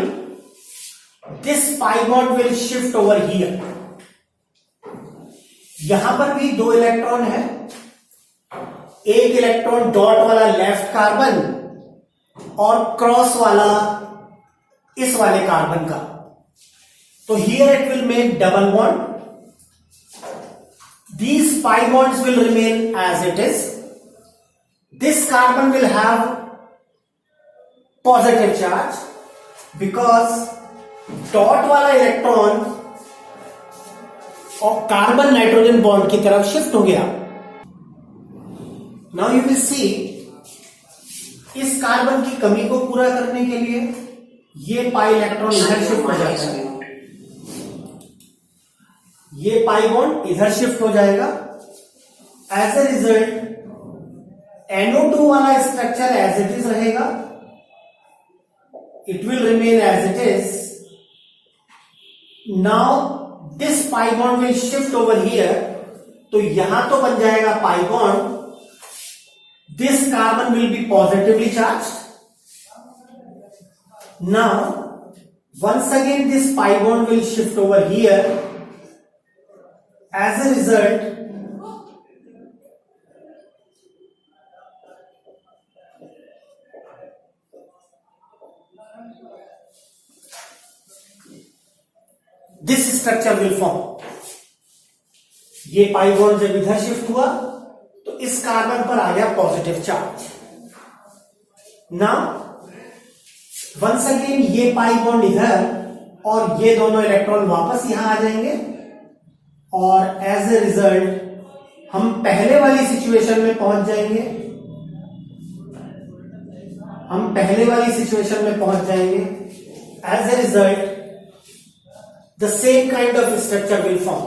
this pi bond will shift over here. यहां पर भी 2 इलेक्ट्रॉन है, एक इलेक्ट्रॉन डॉट वाला लेफ्ट कार्बन और क्रॉस वाला इस वाले कार्बन का। तो here it will make double bond. These pi bonds will remain as it is. This carbon will have positive charge because dot वाला इलेक्ट्रॉन और कार्बन नाइट्रोजन बॉन्ड की तरफ शिफ्ट हो गया। नाउ यू विल सी इस कार्बन की कमी को पूरा करने के लिए ये पाई इलेक्ट्रॉन इधर शिफ्ट हो जाता है, ये पाई बॉन्ड इधर शिफ्ट हो जाएगा। एज ए रिजल्ट NO2 वाला स्ट्रक्चर एज इट इज रहेगा, it will remain as it is. Now this pi bond will shift over here, तो यहां तो बन जाएगा pi bond. This carbon will be positively charged. Now, once again this pi bond will shift over here. As a result, this structure will form. ये पाई बॉन्ड जब इधर शिफ्ट हुआ तो इस कार्बन पर आ गया positive charge. Now once again ये पाई बॉन्ड इधर और ये दोनों इलेक्ट्रॉन वापस यहां आ जाएंगे और एज ए रिजल्ट हम पहले वाली सिचुएशन में पहुंच जाएंगे। As a result the same kind of structure will form.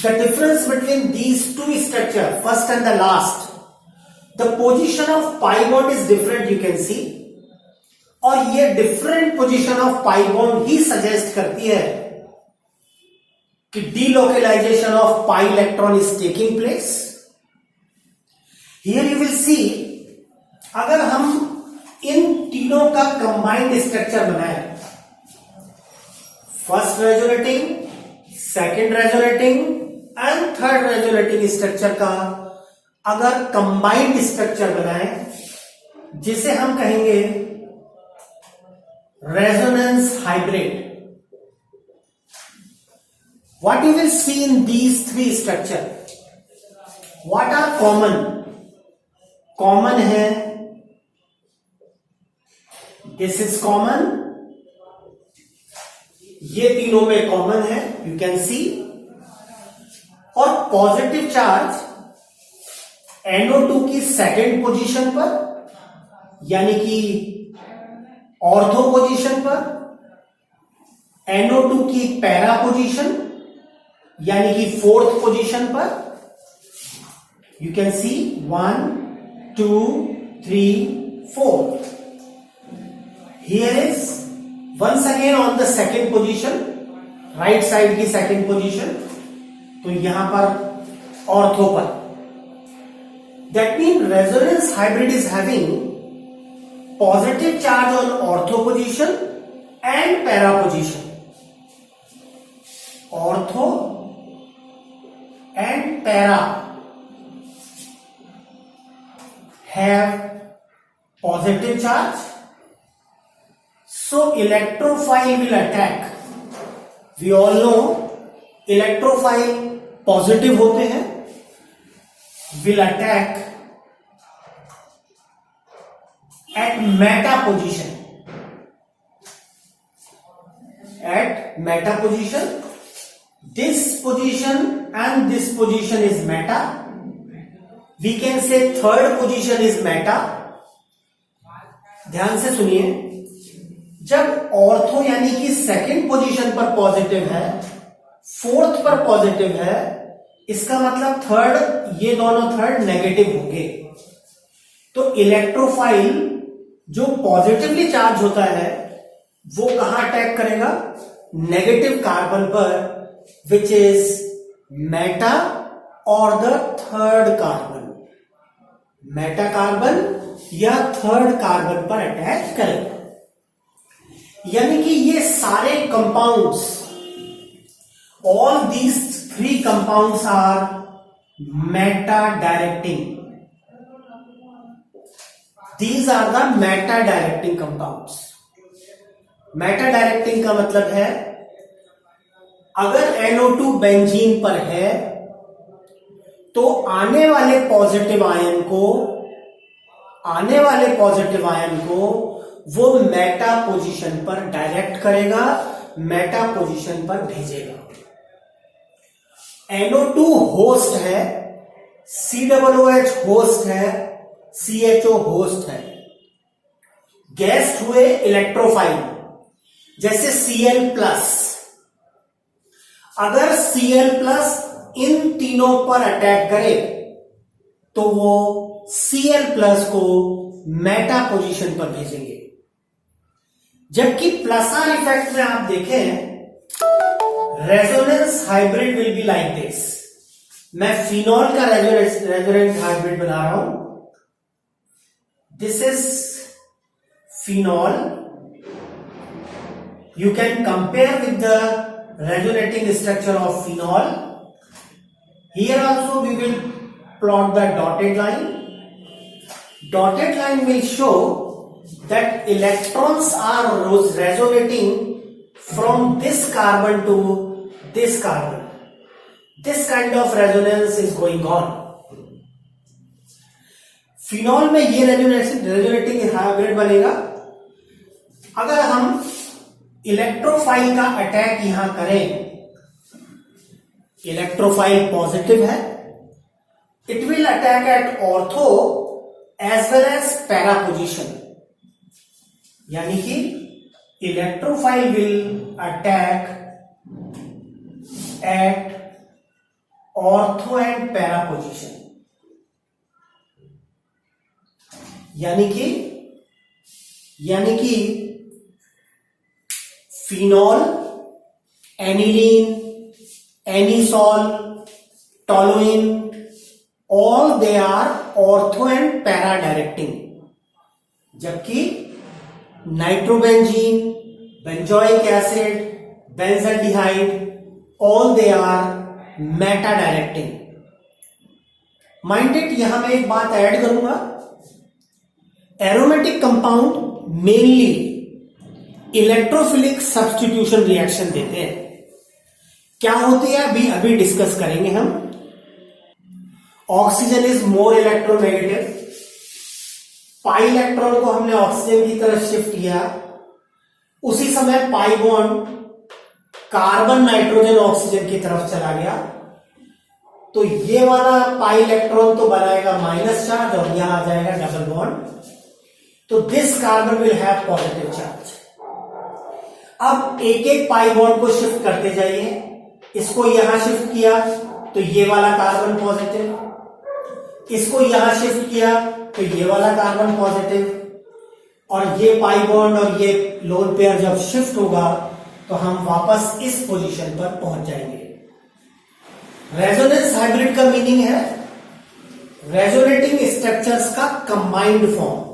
The difference between these two structure, first and the last, the position of pi bond is different, you can see. और ये different position of pi bond ही सजेस्ट करती है कि delocalisation of pi electron is taking place. Here you will see, अगर हम इन तीनों का कंबाइंड स्ट्रक्चर बनाए, first resonating, second resonating and third resonating structure का अगर कंबाइंड स्ट्रक्चर बनाए, जिसे हम कहेंगे resonance hybrid, what you will see in these three structure, what are common है, this is common, ये तीनों में कॉमन है, you can see। और पॉजिटिव चार्ज NO2 की सेकेंड पोजीशन पर, यानी कि ऑर्थो पोजीशन पर, NO2 की पैरा पोजीशन यानी कि फोर्थ पोजीशन पर, you can see 1 2 3 4। Here is once again on the second position, right side की सेकेंड पोजीशन, तो यहां पर ऑर्थो पर। That mean resonance hybrid is having positive charge on ortho position and para position. Ortho and para have positive charge, so electrophile will attack. We all know electrophile positive होते हैं, will attack at meta position. This position and this position is meta. We can say third position is meta. ध्यान से सुनिए, जब ऑर्थो यानी कि सेकंड पोजीशन पर पॉजिटिव है, फोर्थ पर पॉजिटिव है, इसका मतलब थर्ड, ये दोनों थर्ड नेगेटिव होंगे। तो इलेक्ट्रोफाइल जो पॉजिटिवली चार्ज होता है वो कहां अटैक करेगा? नेगेटिव कार्बन पर, विच इज मेटा और the third carbon. Meta carbon या थर्ड कार्बन पर अटैक करेगा। यानी कि ये सारे compounds, all these three compounds are meta directing. These are the meta directing compounds. Meta directing का मतलब है, अगर NO2 बेंजीन पर है तो आने वाले पॉजिटिव आयन को वो मेटा पोजीशन पर डायरेक्ट करेगा, मेटा पोजीशन पर भेजेगा। NO2 होस्ट है, COOH होस्ट है, CHO होस्ट है। गेस्ट हुए इलेक्ट्रोफाइल, जैसे Cl+। अगर Cl+ इन तीनों पर अटैक करे तो वो Cl+ को मेटा पोजीशन पर भेजेंगे। जबकि प्लस आर इफेक्ट में आप देखें, resonance hybrid will be like this. मैं फिनॉल का रेजोनेंस हाइब्रिड बना रहा हूं। This is phenol. You can compare with the resonating structure of phenol. Here also we will plot the dotted line. Dotted line will show that electrons are resonating from this carbon to this carbon. This kind of resonance is going on. Phenol में ये रेजोनेटिंग हाइब्रिड बनेगा, अगर हम इलेक्ट्रोफाइल का अटैक यहां करें, इलेक्ट्रोफाइल पॉजिटिव है, it will attack at ortho as well as para position, यानी कि electrophile will attack at ortho and para position, यानी कि phenol, aniline, anisole, toluene, all they are ortho and para directing, जबकि nitrobenzene, benzoic acid, benzaldehyde, all they are meta directing. Minded, यहां मैं एक बात ऐड करूंगा, aromatic compound mainly electrophilic substitution reaction देते हैं। क्या होती है अभी डिस्कस करेंगे हम। Oxygen is more electronegative, pi electron को हमने ऑक्सीजन की तरफ शिफ्ट किया, उसी समय pi bond carbon nitrogen oxygen की तरफ चला गया, तो ये वाला पाई इलेक्ट्रॉन तो बनाएगा माइनस चार्ज और यहां आ जाएगा डबल बॉन्ड, तो this carbon will have positive charge. अब एक एक पाई बॉन्ड को शिफ्ट करते जाइए, इसको यहां शिफ्ट किया तो ये वाला कार्बन पॉजिटिव, इसको यहां शिफ्ट किया तो ये वाला कार्बन पॉजिटिव, और ये पाई बॉन्ड और ये लोन पेयर जब शिफ्ट होगा तो हम वापस इस पोजीशन पर पहुंच जाएंगे। रेजोनेंस हाइब्रिड का मीनिंग है रेजोनेटिंग स्ट्रक्चर्स का कंबाइंड फॉर्म।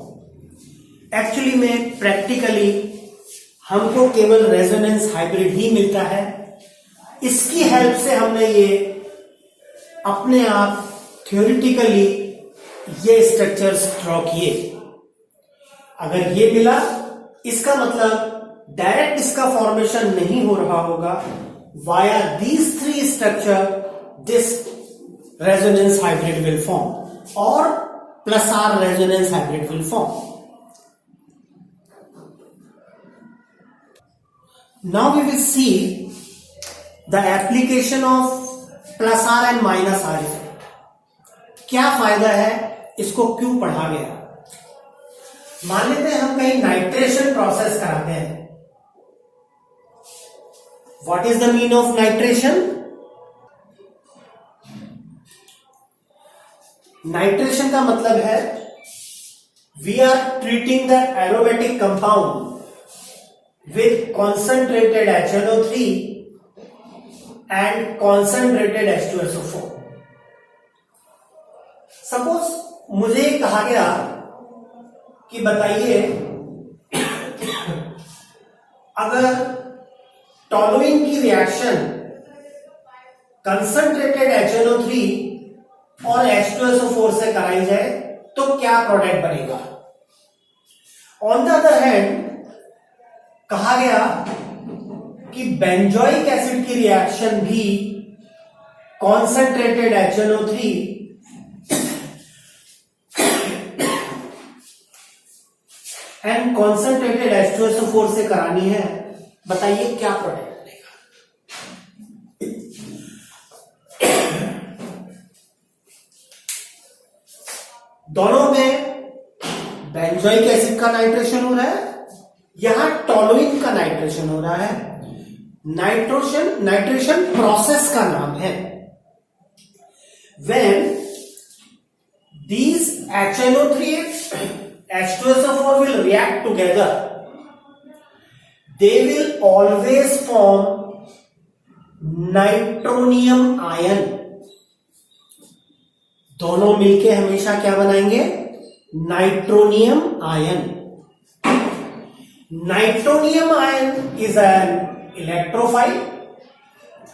एक्चुअली में प्रैक्टिकली हमको केवल रेजोनेंस हाइब्रिड ही मिलता है, इसकी हेल्प से हमने ये अपने आप थ्योरेटिकली ये स्ट्रक्चर्स ड्रॉ किए। अगर ये मिला, इसका मतलब डायरेक्ट इसका फॉर्मेशन नहीं हो रहा होगा, via these three structure this resonance hybrid will form और plus R resonance hybrid will form. Now we will see the application of plus R and minus R effect. क्या फायदा है, इसको क्यों पढ़ा गया। मान लेते हैं हम कहीं नाइट्रेशन प्रोसेस कराते हैं। What is the mean of nitration? Nitration का मतलब है we are treating the aromatic compound with concentrated HNO3 and concentrated H2SO4. Suppose मुझे कहा गया कि बताइए अगर टोलुइन की रिएक्शन कंसंट्रेटेड HNO3 और H2SO4 से कराई जाए तो क्या प्रोडक्ट बनेगा। ऑन द अदर हैंड कहा गया कि बेंजोइक एसिड की रिएक्शन भी concentrated HNO3 and concentrated H2SO4 से करानी है, बताइए क्या प्रोडक्ट बनेगा। दोनों में बेंजोइक एसिड का नाइट्रेशन हो रहा है, यहां टोलुइन का नाइट्रेशन हो रहा है। नाइट्रेशन प्रोसेस का नाम है। When these HNO3 H2SO4 will react together, they will always form nitronium ion. दोनों मिलके हमेशा क्या बनाएंगे, nitronium ion. Nitronium ion is an electrophile,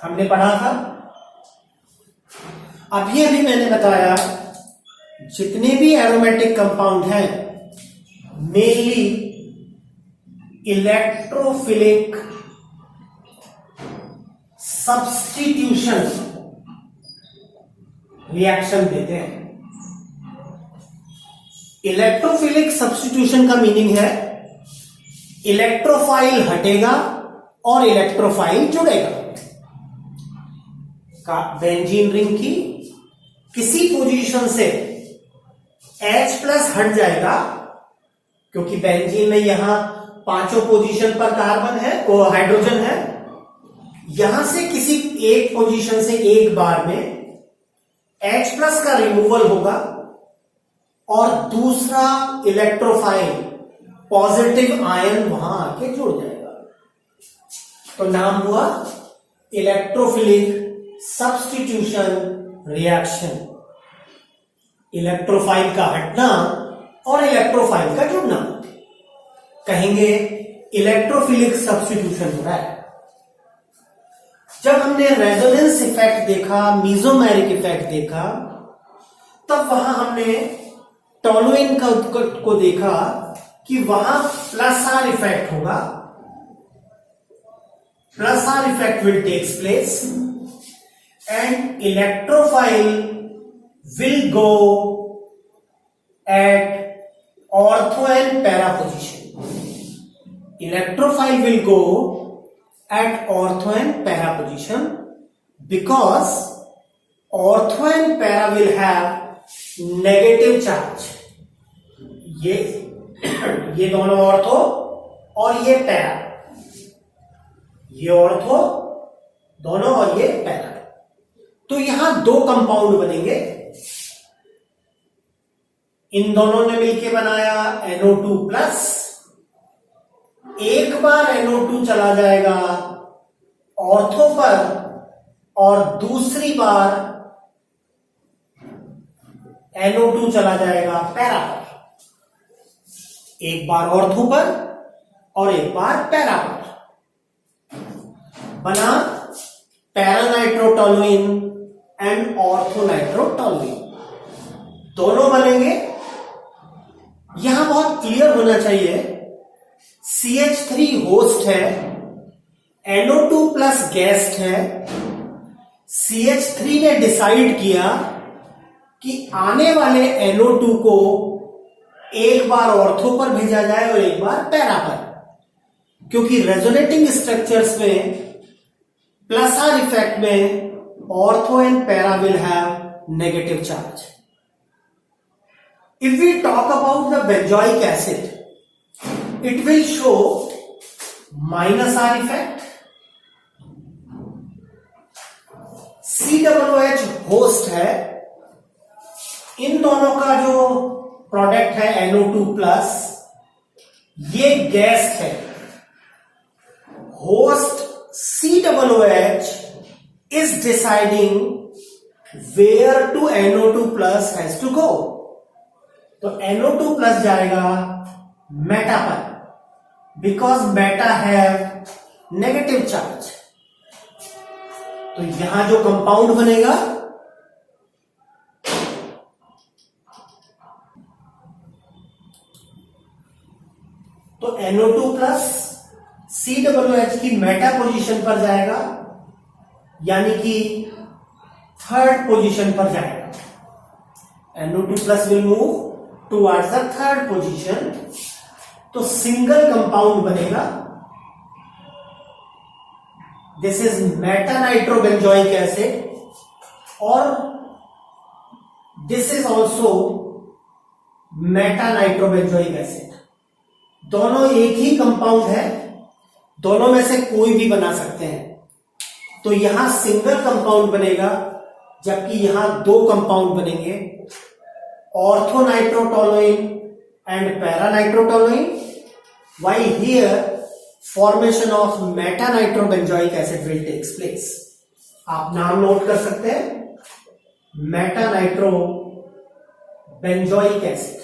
हमने पढ़ा था। अभी मैंने बताया जितने भी एरोमेटिक कंपाउंड हैं मेनली इलेक्ट्रोफिलिक सब्स्टिट्यूशन रिएक्शन देते हैं। इलेक्ट्रोफिलिक सब्स्टिट्यूशन का मीनिंग है इलेक्ट्रोफाइल हटेगा और इलेक्ट्रोफाइल जुड़ेगा। बेंजीन रिंग की किसी पोजीशन से H+ हट जाएगा, क्योंकि बेंजीन में यहां पांचों पोजीशन पर कार्बन है, वो हाइड्रोजन है। यहां से किसी एक पोजीशन से एक बार में H+ का रिमूवल होगा और दूसरा इलेक्ट्रोफाइल पॉजिटिव आयन वहां आके जुड़ जाएगा। तो नाम हुआ इलेक्ट्रोफिलिक सब्स्टिट्यूशन रिएक्शन। इलेक्ट्रोफाइल का हटना और इलेक्ट्रोफाइल का जुड़ना, कहेंगे इलेक्ट्रोफिलिक सब्स्टिट्यूशन हो रहा है। जब हमने रेजोनेंस इफेक्ट देखा, मीजोमेरिक इफेक्ट देखा, तब वहां हमने टॉलुइन को देखा कि वहां +R इफेक्ट होगा। +R effect will takes place and electrophile will go at ortho and para position. Electrophile will go at ortho and para position because ortho and para will have negative charge। ये दोनों ऑर्थो और ये पैरा, ये ऑर्थो दोनों और ये पैरा। तो यहां दो कंपाउंड बनेंगे, इन दोनों ने मिलकर बनाया NO2+। एक बार NO2 चला जाएगा ऑर्थो पर और दूसरी बार NO2 चला जाएगा पैरा पर। एक बार ऑर्थो पर और एक बार पैरा पर। बना पैरानाइट्रोटोलुइन एंड ऑर्थोनाइट्रोटोलुइन, दोनों बनेंगे। यहां बहुत क्लियर होना चाहिए, CH3 होस्ट है, NO2+ गेस्ट है। CH3 ने डिसाइड किया कि आने वाले NO2 को एक बार ऑर्थो पर भेजा जाए और एक बार पैरा पर, क्योंकि रेजोनेटिंग स्ट्रक्चर्स में +R इफेक्ट में ortho and para will have negative charge. If we talk about the benzoic acid, it will show -R effect। COOH host है, इन दोनों का जो प्रोडक्ट है NO2+, ये गैस है। Host COOH is deciding where to NO2+ has to go। तो NO2+ जाएगा मेटा पर, because Meta have negative charge. तो यहां जो कंपाउंड बनेगा तो NO2+ COOH की मेटा पोजीशन पर जाएगा, यानी कि थर्ड पोजीशन पर जाएगा। NO2+ will move towards the third position. तो सिंगल कंपाउंड बनेगा। दिस इज मेटानाइट्रोबेंजोइक एसिड और दिस इज ऑल्सो मेटानाइट्रोबेंजोइक एसिड। दोनों एक ही कंपाउंड है, दोनों में से कोई भी बना सकते हैं। तो यहां सिंगल कंपाउंड बनेगा, जबकि यहां दो कंपाउंड बनेंगे, ऑर्थोनाइट्रोटोलुइन and paranitrotoluene, while here formation of metanitrobenzoic acid will takes place। आप नाम नोट कर सकते हैं, मेटानाइट्रोबेंजोइक एसिड।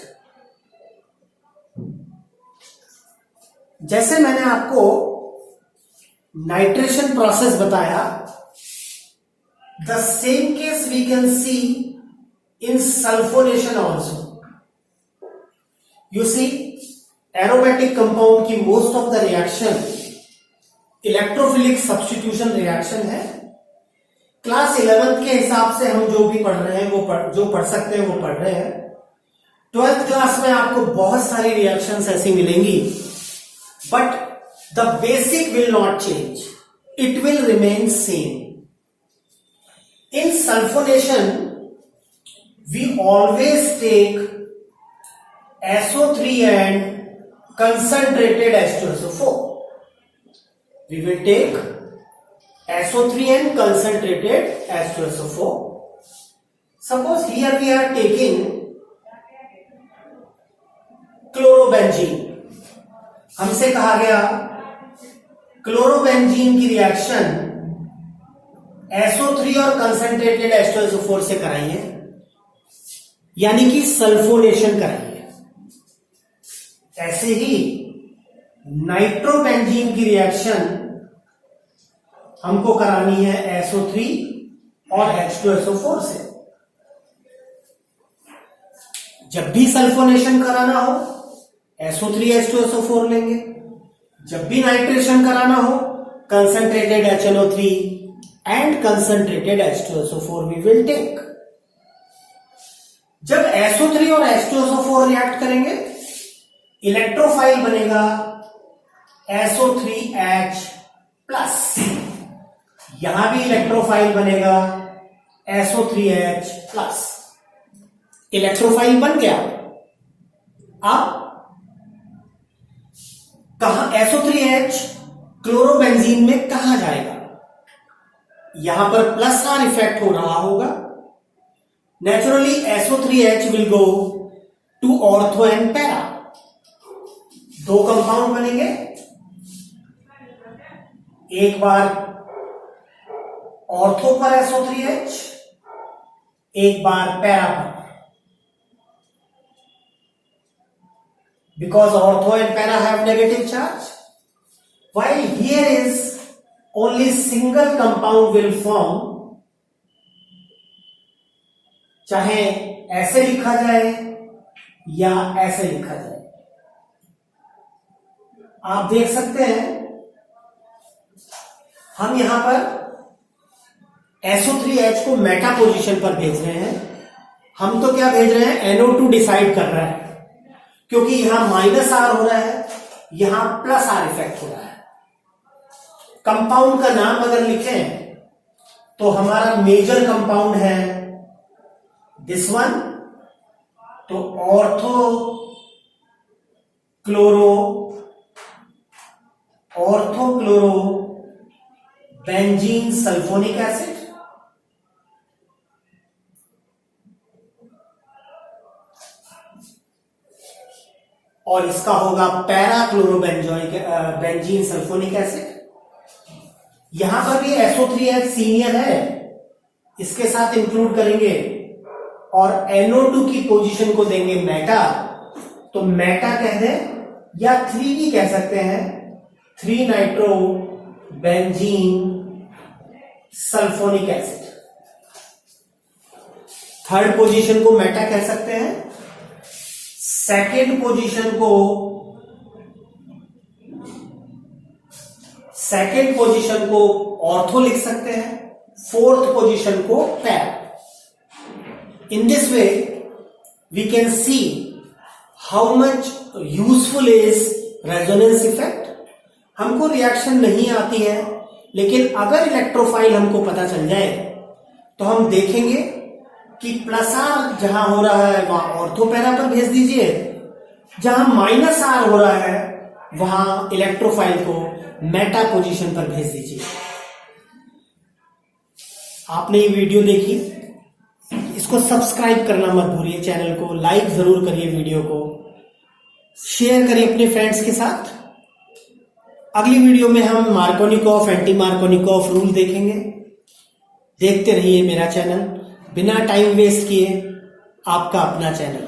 जैसे मैंने आपको नाइट्रेशन प्रोसेस बताया, the same case we can see in sulphonation also. You see, aromatic compound की most of the reaction electrophilic substitution reaction है। क्लास 11th के हिसाब से हम जो भी पढ़ रहे हैं वो जो पढ़ सकते हैं वो पढ़ रहे हैं। 12th क्लास में आपको बहुत सारी रिएक्शंस ऐसी मिलेंगी but the basic will not change. It will remain same. In sulfonation, we always take SO3 and concentrated H2SO4. We will take SO3 and concentrated H2SO4. Suppose here we are taking chlorobenzene. हमसे कहा गया क्लोरोबेंजीन की रिएक्शन SO3 और कंसंट्रेटेड H2SO4 से कराइए, यानी कि सल्फोनेशन कराइए. ऐसे ही नाइट्रोबेंजीन की रिएक्शन हमको करानी है SO3 और H2SO4 से. जब भी सल्फोनेशन कराना हो SO3 H2SO4 लेंगे, जब भी नाइट्रेशन कराना हो concentrated HNO3 and concentrated H2SO4 we will take. जब SO3 और H2SO4 रिएक्ट करेंगे, इलेक्ट्रोफाइल बनेगा SO3H प्लस. यहां भी इलेक्ट्रोफाइल बनेगा SO3H प्लस. इलेक्ट्रोफाइल बन गया. अब कहां SO3H क्लोरोबेंजीन में कहां जाएगा? यहां पर प्लस आर इफेक्ट हो रहा होगा. Naturally SO3H will go to ortho and para. दो कंपाउंड बनेंगे, एक बार ऑर्थो पर SO3H, एक बार पैरा पर. Because ortho and para have negative charge, while here is only single compound will form. चाहे ऐसे लिखा जाए या ऐसे लिखा जाए, आप देख सकते हैं. हम यहां पर SO3H को मेटा पोजीशन पर भेज रहे हैं. हम तो क्या भेज रहे हैं, NO2 डिसाइड कर रहा है, क्योंकि यहां माइनस आर हो रहा है, यहां प्लस आर इफेक्ट हो रहा है. कंपाउंड का नाम अगर लिखें तो हमारा मेजर कंपाउंड है दिस वन, तो ortho chloro benzene sulphonic acid. और इसका होगा पैरा क्लोरोबेंजीन सल्फोनिक एसिड. यहां पर भी SO3H सीनियर है, इसके साथ इंक्लूड करेंगे और NO2 की पोजीशन को देंगे मेटा. तो मेटा कह दें या 3 भी कह सकते हैं, 3 nitro benzene sulphonic acid. Third position को मेटा कह सकते हैं, सेकेंड पोजीशन को ऑर्थो लिख सकते हैं, फोर्थ पोजीशन को para. In this way we can see how much useful is resonance effect. हमको रिएक्शन नहीं आती है, लेकिन अगर इलेक्ट्रोफाइल हमको पता चल जाए तो हम देखेंगे कि प्लस आर जहां हो रहा है वहां ऑर्थो पैरा पर भेज दीजिए, जहां माइनस आर हो रहा है वहां इलेक्ट्रोफाइल को मेटा पोजीशन पर भेज दीजिए. आपने ये वीडियो देखी, इसको सब्सक्राइब करना मत भूलिए, चैनल को लाइक जरूर करिए, वीडियो को शेयर करिए अपने फ्रेंड्स के साथ. अगली वीडियो में हम मार्कोनिकॉफ एंटी मार्कोनिकॉफ रूल देखेंगे. देखते रहिए मेरा चैनल. बिना टाइम वेस्ट किए आपका अपना चैनल.